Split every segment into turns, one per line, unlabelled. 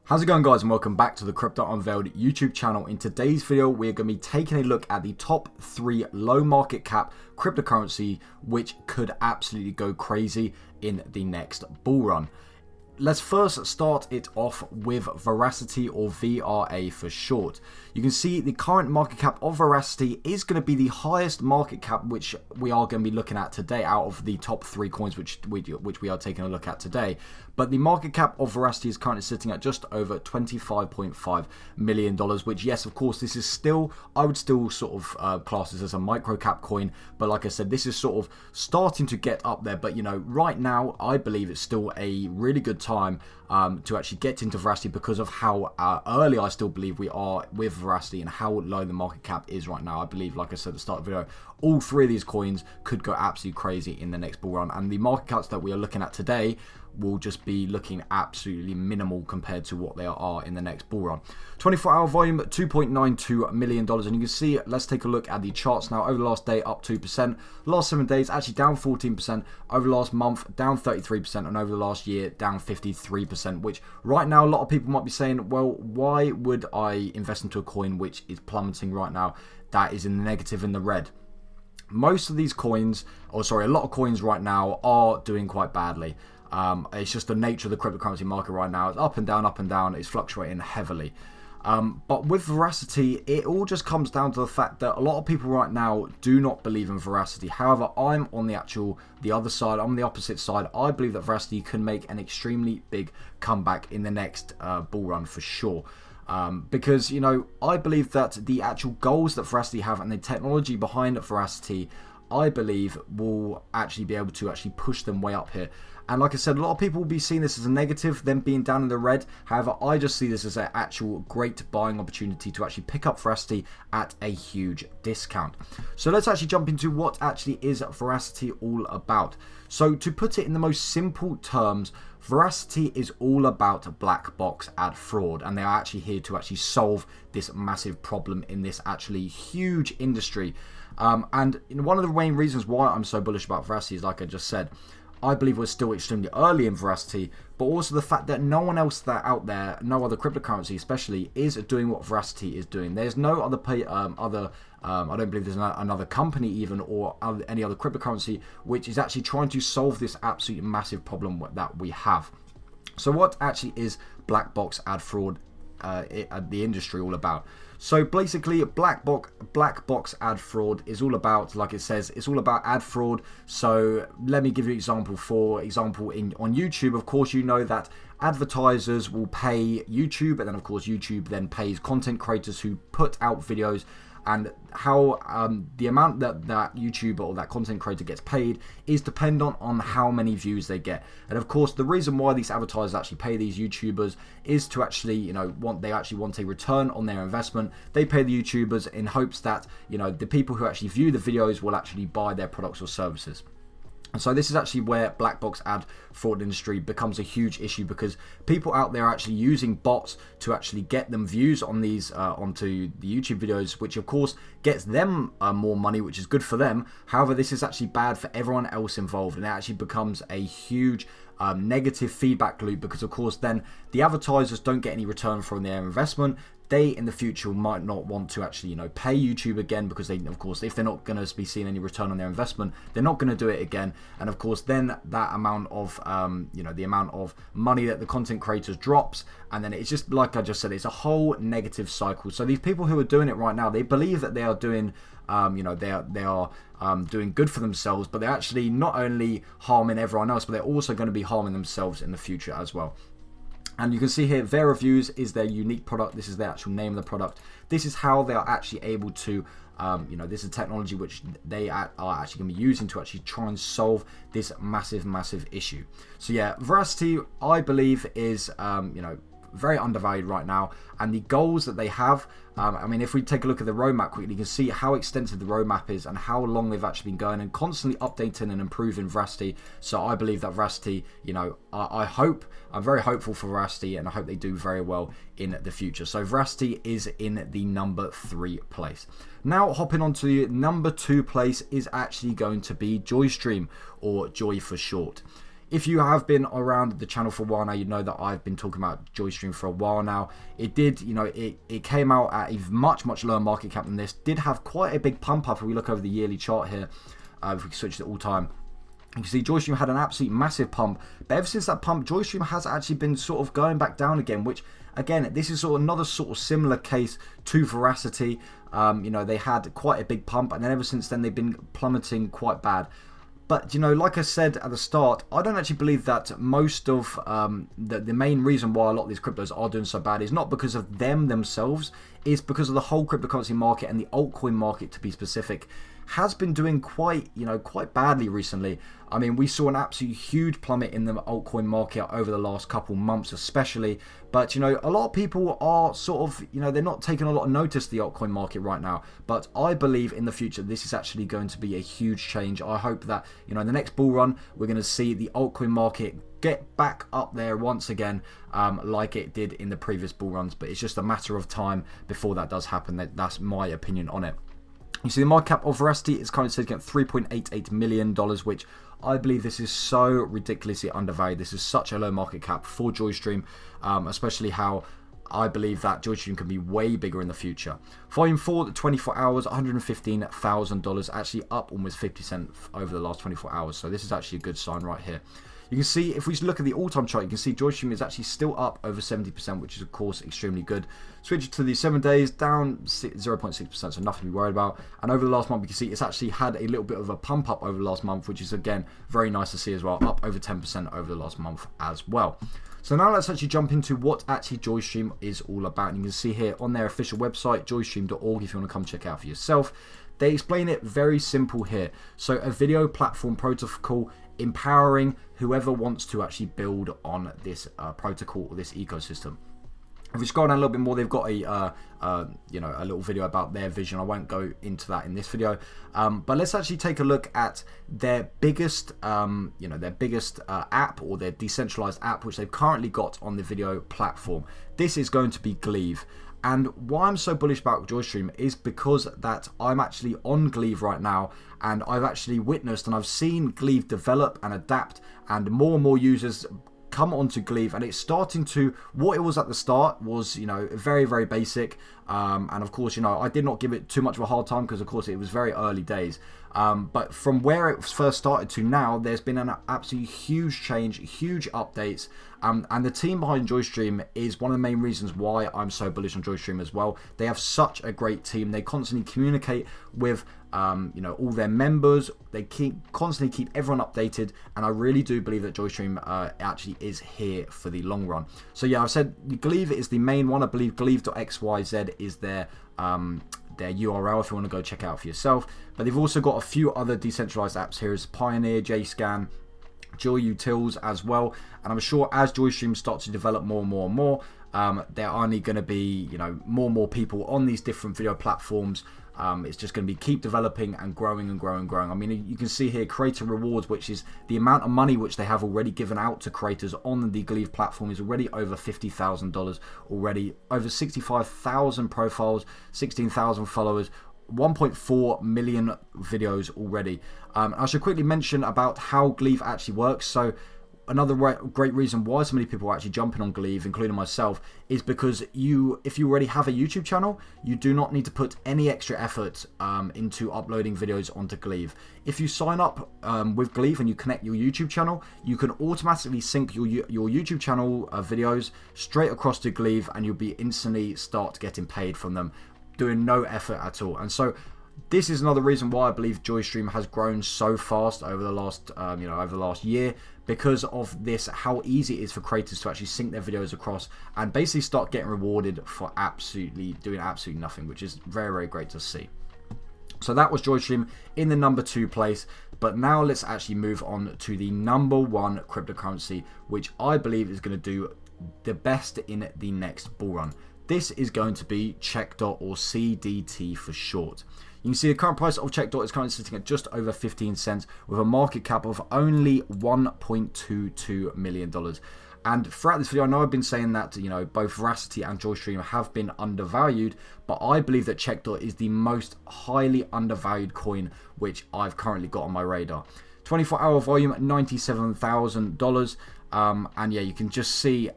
How's it going, guys, and welcome back to the Crypto Unveiled YouTube channel. In today's video, we're going to be taking a look at the top 3 low market cap cryptocurrency which could absolutely go crazy in the next bull run. Let's first start it off with Verasity, or VRA for short. You can see the current market cap of Verasity is going to be the highest market cap which we are going to be looking at today out of the top 3 coins which we are taking a look at today. But the market cap of Verasity is currently sitting at just over $25.5 million, which, yes, of course, this is still, I would still sort of class this as a micro cap coin. But like I said, this is sort of starting to get up there. But, you know, right now, I believe it's still a really good time to actually get into Verasity because of how early I still believe we are with Verasity and how low the market cap is right now. I believe, like I said at the start of the video, all 3 of these coins could go absolutely crazy in the next bull run. And the market caps that we are looking at today will just be looking absolutely minimal compared to what they are in the next bull run. 24-hour volume, $2.92 million. And you can see, let's take a look at the charts now. Over the last day, up 2%. Last 7 days, actually down 14%. Over the last month, down 33%. And over the last year, down 53%. Which right now, a lot of people might be saying, well, why would I invest into a coin which is plummeting right now? That is in the negative, in the red. Most of these coins, or sorry, a lot of coins right now are doing quite badly. It's just the nature of the cryptocurrency market right now. It's up and down. It's fluctuating heavily. But with Verasity, it all just comes down to the fact that a lot of people right now do not believe in Verasity. However, I'm on the other side. I'm on the opposite side. I believe that Verasity can make an extremely big comeback in the next bull run for sure. Because, you know, I believe that the actual goals that Verasity have and the technology behind Verasity, I believe, will actually be able to actually push them way up here. And like I said, a lot of people will be seeing this as a negative, them being down in the red. However, I just see this as an actual great buying opportunity to actually pick up Verasity at a huge discount. So let's actually jump into what actually is Verasity all about. So to put it in the most simple terms, Verasity is all about black box ad fraud, and they are actually here to actually solve this massive problem in this actually huge industry. And one of the main reasons why I'm so bullish about Verasity is, like I just said, I believe we're still extremely early in Verasity, but also the fact that no one else out there, no other cryptocurrency especially, is doing what Verasity is doing. There's no other I don't believe there's another company even, or any other cryptocurrency which is actually trying to solve this absolute massive problem that we have. So what actually is black box ad fraud, the industry, all about? So basically, black box ad fraud is all about, like it says, it's all about ad fraud. So let me give you an example. For example, on YouTube, of course, you know that advertisers will pay YouTube, and then of course YouTube then pays content creators who put out videos. And how the amount that YouTuber or that content creator gets paid is dependent on how many views they get. And of course, the reason why these advertisers actually pay these YouTubers is to actually, you know, they actually want a return on their investment. They pay the YouTubers in hopes that, you know, the people who actually view the videos will actually buy their products or services. And so this is actually where black box ad fraud industry becomes a huge issue, because people out there are actually using bots to actually get them views on these onto the YouTube videos, which of course gets them more money, which is good for them. However, this is actually bad for everyone else involved, and it actually becomes a huge negative feedback loop, because of course then the advertisers don't get any return from their investment. They in the future might not want to actually, you know, pay YouTube again, because they, of course, if they're not going to be seeing any return on their investment, they're not going to do it again. And of course, then that amount of, you know, the amount of money that the content creators drops, and then it's just, like I just said, it's a whole negative cycle. So these people who are doing it right now, they believe that they are doing, you know, they are doing good for themselves, but they're actually not only harming everyone else, but they're also going to be harming themselves in the future as well. And you can see here, Veriviews is their unique product. This is the actual name of the product. This is how they are actually able to, you know, this is technology which they are actually going to be using to actually try and solve this massive issue. So yeah, Verasity, I believe, is, you know, very undervalued right now, and the goals that they have, I mean, if we take a look at the roadmap quickly, you can see how extensive the roadmap is and how long they've actually been going and constantly updating and improving Verasity. So I believe that Verasity, you know, I'm very hopeful for Verasity, and I hope they do very well in the future. So Verasity is in the number 3 place. Now hopping on to the number 2 place is actually going to be Joystream, or Joy for short. If you have been around the channel for a while now, you know that I've been talking about Joystream for a while now. It did, you know, it came out at a much lower market cap than this. Did have quite a big pump up if we look over the yearly chart here. If we switch to all time, you can see Joystream had an absolute massive pump, but ever since that pump, Joystream has actually been sort of going back down again, which again, this is sort of another sort of similar case to Verasity. You know, they had quite a big pump, and then ever since then they've been plummeting quite bad. But, you know, like I said at the start, I don't actually believe that most of the main reason why a lot of these cryptos are doing so bad is not because of them themselves, it's because of the whole cryptocurrency market, and the altcoin market to be specific has been doing quite badly recently. I mean, we saw an absolute huge plummet in the altcoin market over the last couple months especially, but you know, a lot of people are sort of, you know, they're not taking a lot of notice of the altcoin market right now, but I believe in the future this is actually going to be a huge change. I hope that, you know, in the next bull run we're going to see the altcoin market get back up there once again, like it did in the previous bull runs, but it's just a matter of time before that does happen. That's my opinion on it. You see the market cap of Verasity is currently sitting at $3.88 million, which I believe this is so ridiculously undervalued. This is such a low market cap for Joystream, especially how I believe that Joystream can be way bigger in the future. Volume for the 24 hours, $115,000, actually up almost 50% over the last 24 hours. So this is actually a good sign right here. You can see, if we look at the all-time chart, you can see Joystream is actually still up over 70%, which is, of course, extremely good. Switch to the 7 days, down 0.6%, so nothing to be worried about. And over the last month, you can see it's actually had a little bit of a pump up over the last month, which is, again, very nice to see as well, up over 10% over the last month as well. So now let's actually jump into what actually Joystream is all about. And you can see here on their official website, joystream.org, if you want to come check it out for yourself. They explain it very simple here. So a video platform protocol empowering whoever wants to actually build on this protocol or this ecosystem. If we scroll down a little bit more, they've got a you know, a little video about their vision. I won't go into that in this video, but let's actually take a look at their biggest you know, their biggest app, or their decentralized app, which they've currently got on the video platform. This is going to be Gleave. And why I'm so bullish about Joystream is because that I'm actually on Gleave right now, and I've actually witnessed and I've seen Gleave develop and adapt, and more users come onto Gleave, and it's starting to, what it was at the start was, you know, very basic, and of course, you know, I did not give it too much of a hard time because of course it was very early days, but from where it first started to now, there's been an absolutely huge change, huge updates, and the team behind Joystream is one of the main reasons why I'm so bullish on Joystream as well. They have such a great team. They constantly communicate with you know, all their members. They constantly keep everyone updated, and I really do believe that Joystream actually is here for the long run. So yeah, I've said Gleave is the main one. I believe Gleave.xyz is their URL if you want to go check out for yourself. But they've also got a few other decentralized apps here, as Pioneer, JScan, JoyUtils as well. And I'm sure as Joystream starts to develop more and more, there are only going to be, you know, more people on these different video platforms. It's just going to be keep developing and growing and growing. I mean, you can see here creator rewards, which is the amount of money which they have already given out to creators on the Gleave platform, is already over $50,000 already, over 65,000 profiles, 16,000 followers, 1.4 million videos already. I should quickly mention about how Gleave actually works. So another great reason why so many people are actually jumping on Gleave, including myself, is because if you already have a YouTube channel, you do not need to put any extra effort into uploading videos onto Gleave. If you sign up with Gleave and you connect your YouTube channel, you can automatically sync your YouTube channel videos straight across to Gleave, and you'll be instantly start getting paid from them, doing no effort at all. And so this is another reason why I believe Joystream has grown so fast over the last you know, over the last year, because of this, how easy it is for creators to actually sync their videos across and basically start getting rewarded for doing absolutely nothing, which is very great to see. So that was Joystream in the number 2 place. But now let's actually move on to the number 1 cryptocurrency, which I believe is going to do the best in the next bull run. This is going to be CheckDot, or CDT for short. You can see the current price of CheckDot is currently sitting at just over 15 cents with a market cap of only $1.22 million. And throughout this video, I know I've been saying that, you know, both Verasity and Joystream have been undervalued, but I believe that CheckDot is the most highly undervalued coin which I've currently got on my radar. 24-hour volume, $97,000. And yeah, you can just see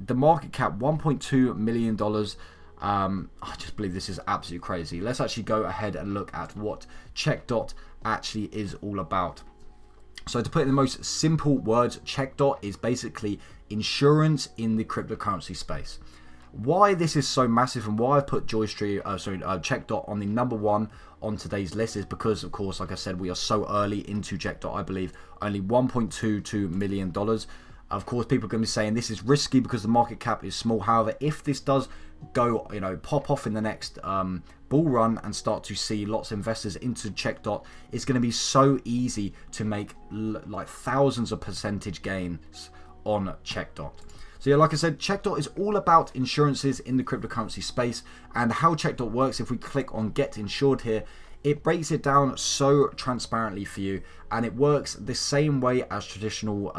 the market cap, $1.2 million. I just believe this is absolutely crazy. Let's actually go ahead and look at what CheckDot actually is all about. So to put it in the most simple words, CheckDot is basically insurance in the cryptocurrency space. Why this is so massive and why I put CheckDot on the #1 on today's list is because, of course, like I said, we are so early into CheckDot. I believe only $1.22 million. Of course, people are going to be saying this is risky because the market cap is small. However, if this does go, pop off in the next bull run and start to see lots of investors into CheckDot, it's going to be so easy to make like thousands of percentage gains on CheckDot. So yeah, like I said, CheckDot is all about insurances in the cryptocurrency space, and how CheckDot works, if we click on Get Insured here, it breaks it down so transparently for you, and it works the same way as traditional,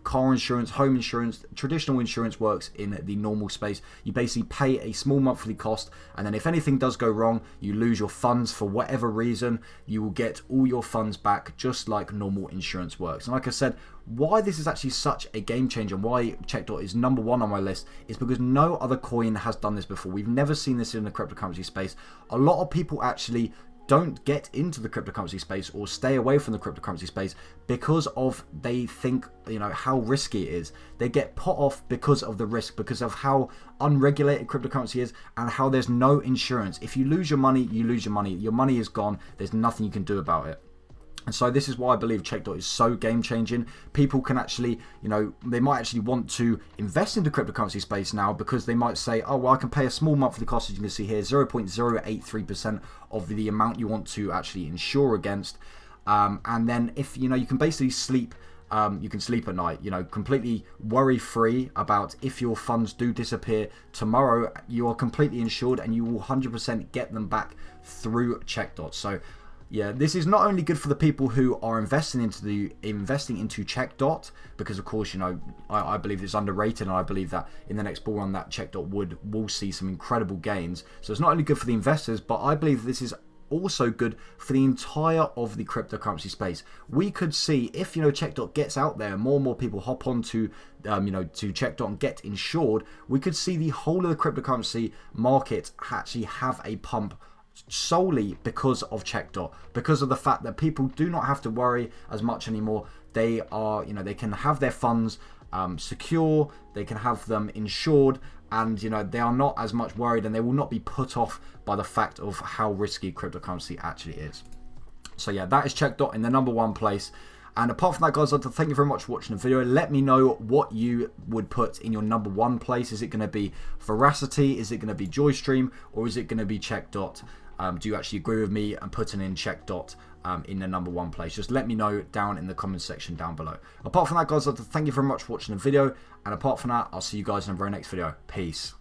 car insurance, home insurance. Traditional insurance works in the normal space. You basically pay a small monthly cost, and then if anything does go wrong, you lose your funds for whatever reason, you will get all your funds back just like normal insurance works. And like I said, why this is actually such a game changer and why CheckDot is #1 on my list is because no other coin has done this before. We've never seen this in the cryptocurrency space. A lot of people actually don't get into the cryptocurrency space or stay away from the cryptocurrency space because of they think how risky it is. They get put off because of the risk, because of how unregulated cryptocurrency is and how there's no insurance. If you lose your money, you lose your money. Your money is gone. There's nothing you can do about it. And so this is why I believe CheckDot is so game-changing. People can actually, they might actually want to invest in the cryptocurrency space now because they might say, oh, well, I can pay a small monthly cost, as you can see here, 0.083% of the amount you want to actually insure against. And then if, you can basically sleep, you can sleep at night, completely worry-free about if your funds do disappear tomorrow, you are completely insured and you will 100% get them back through CheckDot. So yeah, this is not only good for the people who are investing into CheckDot, because of course, I believe it's underrated, and I believe that in the next bull run that CheckDot will see some incredible gains. So it's not only good for the investors, but I believe this is also good for the entire of the cryptocurrency space. We could see if CheckDot gets out there, more and more people hop onto to CheckDot and get insured, we could see the whole of the cryptocurrency market actually have a pump solely because of CheckDot, because of the fact that people do not have to worry as much anymore. They are, they can have their funds secure, they can have them insured, and they are not as much worried, and they will not be put off by the fact of how risky cryptocurrency actually is. So yeah, that is CheckDot in the #1 place. And apart from that, guys, I'd like to thank you very much for watching the video. Let me know what you would put in your #1 place. Is it going to be Verasity? Is it going to be Joystream? Or is it going to be CheckDot? Do you actually agree with me and putting in CheckDot in the #1 place? Just let me know down in the comments section down below. Apart from that, guys, I'd like to thank you very much for watching the video. And apart from that, I'll see you guys in the very next video. Peace.